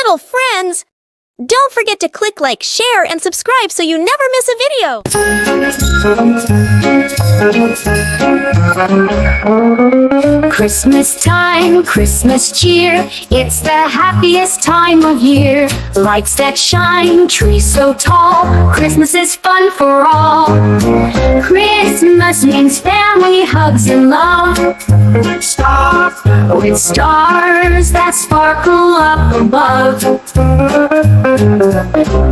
little friends! Don't forget to click like, share, and subscribe so you never miss a video! Christmas time, Christmas cheer, it's the happiest time of year. Lights that shine, trees so tall, Christmas is fun for all. Christmas means family, hugs, and love. With stars that sparkle up above.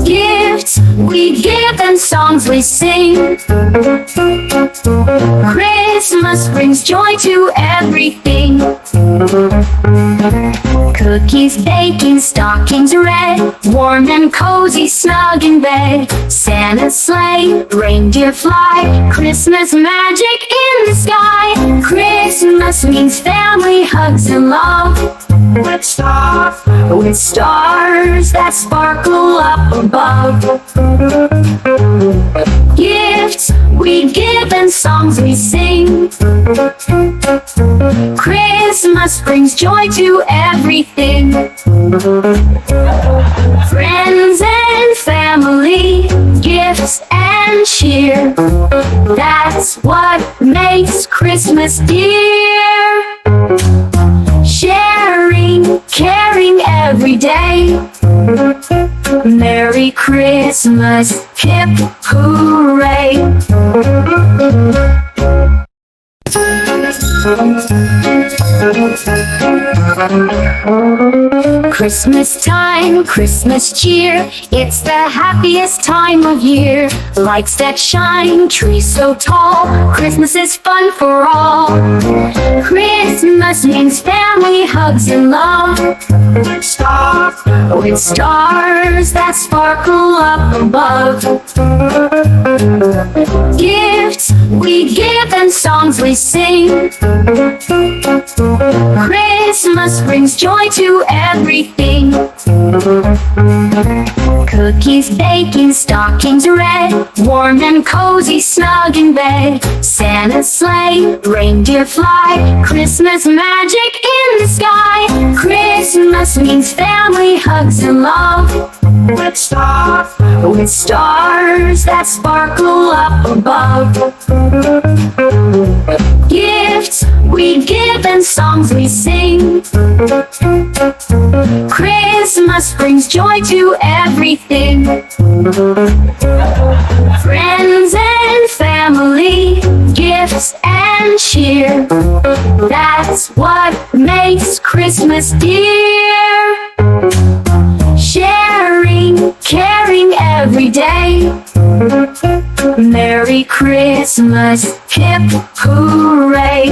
Gifts we give and songs we sing. Christmas brings joy to everything. Cookies baking, stockings red, warm and cozy, snug in bed. Santa's sleigh, reindeer fly, Christmas magic in the sky. Christmas means family, hugs, and love. With stars that sparkle up above. Gifts we give and songs we sing. Christmas brings joy to everything. Friends and family, gifts and cheer, that's what makes Christmas dear. Sharing, caring every day. Merry Christmas, hip hooray. Christmas time, Christmas cheer, it's the happiest time of year. Lights that shine, trees so tall, Christmas is fun for all. Christmas means family, hugs, and love. With stars that sparkle up above. Gifts we give and songs we sing. Christmas brings joy to everything. Cookies baking, stockings red, warm and cozy, snug in bed. Santa's sleigh, reindeer fly, Christmas magic in the sky. Christmas means family, hugs, and love. With stars that sparkle up above. Gifts we give and songs we sing. Christmas brings joy to everything. Friends and family, gifts and cheer, that's what makes Christmas dear. Sharing, caring every day. Merry Christmas, hip hooray.